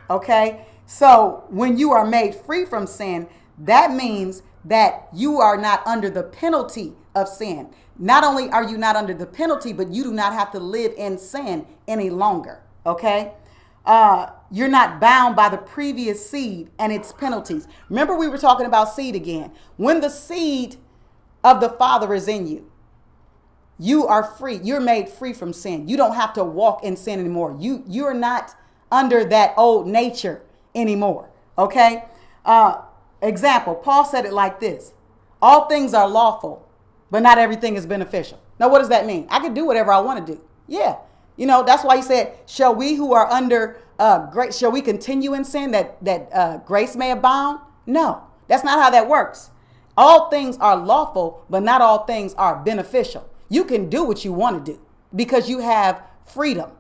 Okay. So when you are made free from sin, that means that you are not under the penalty of sin. Not only are you not under the penalty, but you do not have to live in sin any longer. Okay. You're not bound by the previous seed and its penalties. Remember, we were talking about seed again. When the seed of the Father is in you, you are free. You're made free from sin. You don't have to walk in sin anymore. You're not under that old nature anymore. Okay. Example, Paul said it like this: all things are lawful, but not everything is beneficial. Now, what does that mean? I can do whatever I want to do. Yeah. That's why he said, shall we who are under grace, shall we continue in sin that grace may abound? No, that's not how that works. All things are lawful, but not all things are beneficial. You can do what you want to do because you have freedom.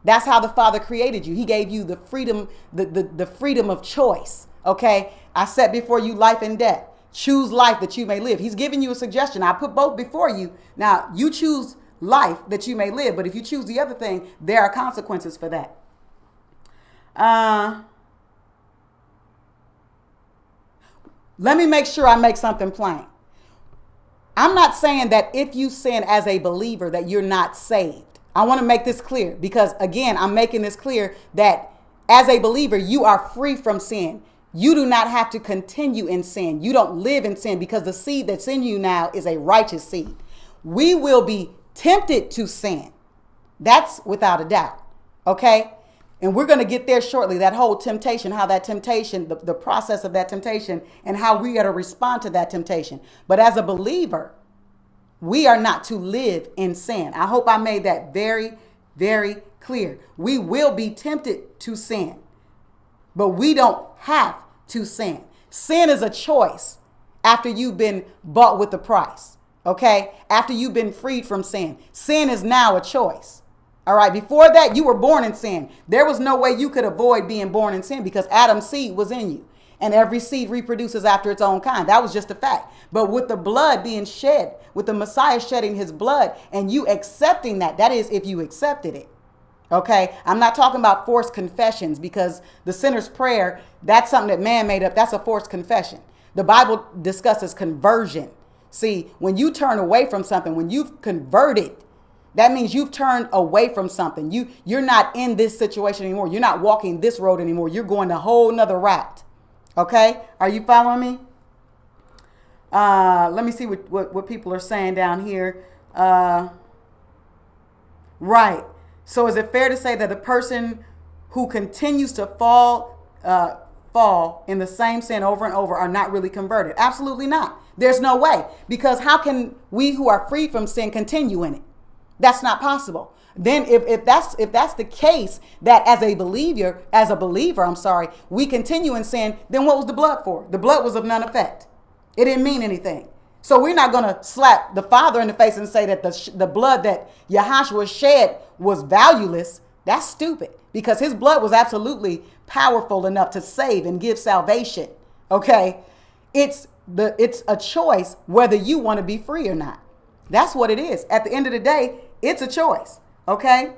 That's how the Father created you. He gave you the freedom, the freedom of choice. Okay. I set before you life and death. Choose life that you may live. He's giving you a suggestion. I put both before you. Now you choose life that you may live. But if you choose the other thing, there are consequences for that. Let me make sure I make something plain. I'm not saying that if you sin as a believer that you're not saved. I want to make this clear because, again, I'm making this clear that as a believer, you are free from sin. You do not have to continue in sin. You don't live in sin because the seed that's in you now is a righteous seed. We will be tempted to sin. That's without a doubt. Okay. And we're going to get there shortly. That whole temptation, how that temptation, the process of that temptation and how we got to respond to that temptation. But as a believer, we are not to live in sin. I hope I made that very, very clear. We will be tempted to sin, but we don't have to sin. Sin is a choice after you've been bought with the price. Okay. After you've been freed from sin, sin is now a choice. All right. Before that, you were born in sin. There was no way you could avoid being born in sin because Adam's seed was in you and every seed reproduces after its own kind. That was just a fact. But with the blood being shed, with the Messiah shedding his blood and you accepting that is if you accepted it. Okay. I'm not talking about forced confessions because the sinner's prayer, that's something that man made up. That's a forced confession. The Bible discusses conversion. See, when you turn away from something, when you've converted, that means you've turned away from something. You're not in this situation anymore. You're not walking this road anymore. You're going a whole nother route. Okay. Are you following me? Let me see what people are saying down here. Right. So is it fair to say that the person who continues to fall in the same sin over and over are not really converted? Absolutely not. There's no way, because how can we who are free from sin continue in it? That's not possible. Then if that's the case, that as a believer, we continue in sin, then what was the blood for? The blood was of none effect. It didn't mean anything. So we're not going to slap the Father in the face and say that the blood that Yahushua shed was valueless. That's stupid, because his blood was absolutely powerful enough to save and give salvation. Okay. It's a choice whether you want to be free or not. That's what it is. At the end of the day, it's a choice. Okay.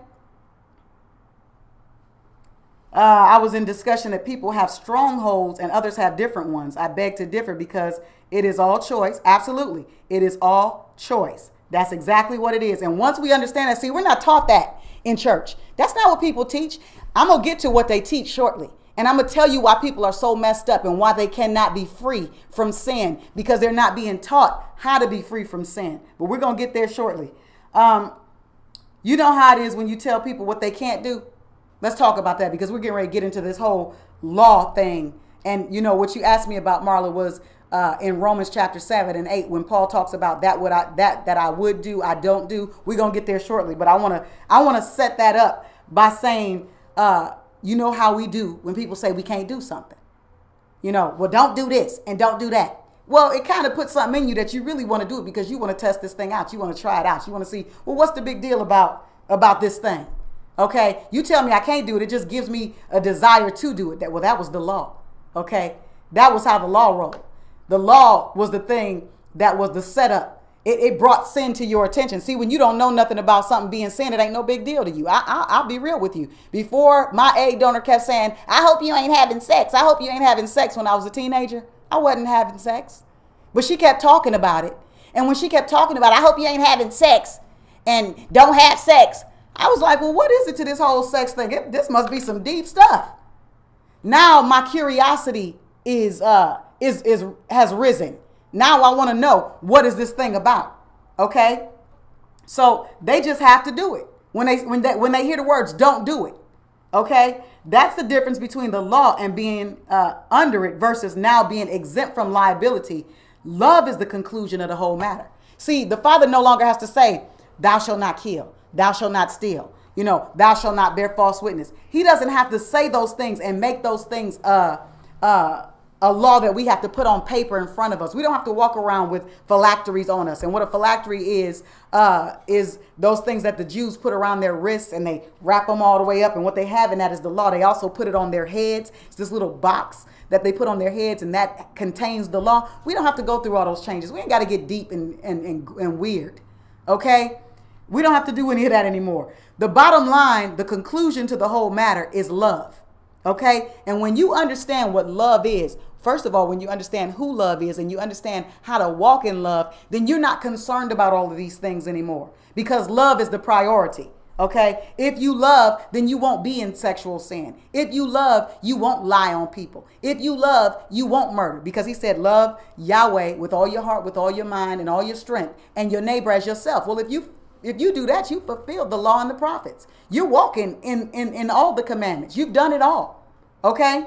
I was in discussion that people have strongholds and others have different ones. I beg to differ because it is all choice. Absolutely. It is all choice. That's exactly what it is. And once we understand that, see, we're not taught that in church. That's not what people teach. I'm going to get to what they teach shortly. And I'm going to tell you why people are so messed up and why they cannot be free from sin, because they're not being taught how to be free from sin. But we're going to get there shortly. You know how it is when you tell people what they can't do. Let's talk about that, because we're getting ready to get into this whole law thing. And you know what you asked me about, Marla, was in Romans chapter 7 and 8, when Paul talks about that I would do, I don't do. We're going to get there shortly. But I want to set that up by saying, you know how we do when people say we can't do something. You know, well, don't do this and don't do that. Well, it kind of puts something in you that you really want to do it because you want to test this thing out. You want to try it out. You want to see, well, what's the big deal about this thing? Okay, you tell me I can't do it. It just gives me a desire to do it. That was the law. Okay, that was how the law rolled. The law was the thing that was the setup. It brought sin to your attention. See, when you don't know nothing about something being sin, it ain't no big deal to you. I'll be real with you. Before, my egg donor kept saying, I hope you ain't having sex. I hope you ain't having sex. When I was a teenager, I wasn't having sex. But she kept talking about it. And when she kept talking about, I hope you ain't having sex and don't have sex, I was like, well, what is it to this whole sex thing? This must be some deep stuff. Now my curiosity has risen. Now I want to know, what is this thing about? Okay? So they just have to do it. When they hear the words, don't do it. Okay? That's the difference between the law and being under it versus now being exempt from liability. Love is the conclusion of the whole matter. See, the Father no longer has to say, thou shalt not kill, thou shalt not steal, thou shalt not bear false witness. He doesn't have to say those things and make those things a law that we have to put on paper in front of us. We don't have to walk around with phylacteries on us. And what a phylactery is those things that the Jews put around their wrists and they wrap them all the way up. And what they have in that is the law. They also put it on their heads. It's this little box that they put on their heads, and that contains the law. We don't have to go through all those changes. We ain't got to get deep and weird. Okay? We don't have to do any of that anymore. The bottom line, the conclusion to the whole matter is love. Okay? And when you understand what love is, first of all, when you understand who love is and you understand how to walk in love, then you're not concerned about all of these things anymore, because love is the priority. Okay? If you love, then you won't be in sexual sin. If you love, you won't lie on people. If you love, you won't murder, because he said, love Yahweh with all your heart, with all your mind, and all your strength, and your neighbor as yourself. Well, if you do that, you fulfilled the law and the prophets. You're walking in all the commandments. You've done it all. Okay?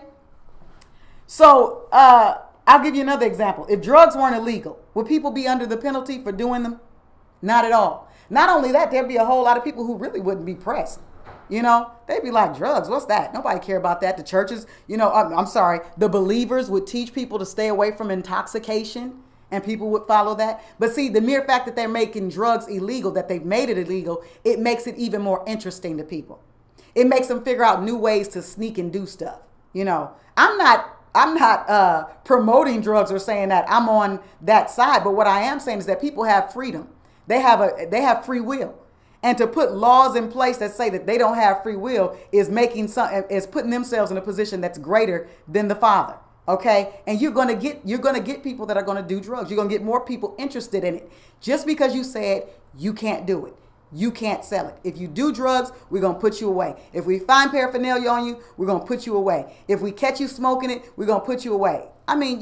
So I'll give you another example. If drugs weren't illegal, would people be under the penalty for doing them? Not at all. Not only that, there'd be a whole lot of people who really wouldn't be pressed. They'd be like, drugs, what's that? Nobody care about that. The churches, I'm sorry, the believers would teach people to stay away from intoxication, and people would follow that. But see, the mere fact that they're making drugs illegal, that they've made it illegal, it makes it even more interesting to people. It makes them figure out new ways to sneak and do stuff. I'm not promoting drugs or saying that I'm on that side, but what I am saying is that people have freedom. They have free will. And to put laws in place that say that they don't have free will is putting themselves in a position that's greater than the Father. Okay? And you're going to get people that are going to do drugs. You're going to get more people interested in it. Just because you said you can't do it. You can't sell it. If you do drugs, we're going to put you away. If we find paraphernalia on you, we're going to put you away. If we catch you smoking it, we're going to put you away. I mean,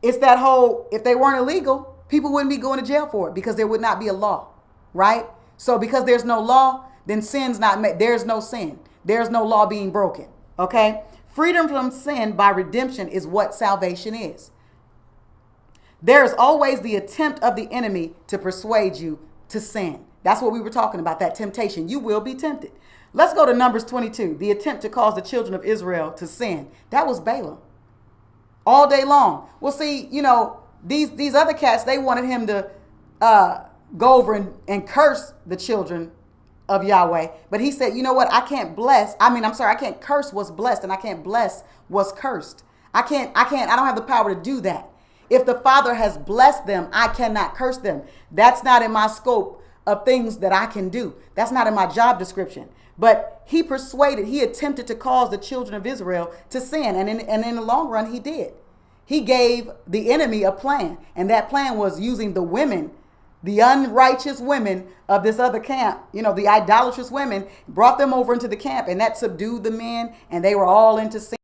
it's that whole, if they weren't illegal, people wouldn't be going to jail for it, because there would not be a law, right? So because there's no law, then there's no sin. There's no law being broken, okay? Freedom from sin by redemption is what salvation is. There's always the attempt of the enemy to persuade you to sin. That's what we were talking about, that temptation. You will be tempted. Let's go to Numbers 22, the attempt to cause the children of Israel to sin. That was Balaam. All day long. Well, see, these other cats, they wanted him to go over and curse the children of Yahweh. But he said, you know what? I can't curse what's blessed, and I can't bless what's cursed. I don't have the power to do that. If the Father has blessed them, I cannot curse them. That's not in my scope of things that I can do. That's not in my job description. But he attempted to cause the children of Israel to sin. And in the long run, he did. He gave the enemy a plan. And that plan was using the women, the unrighteous women of this other camp, the idolatrous women, brought them over into the camp, and that subdued the men, and they were all into sin.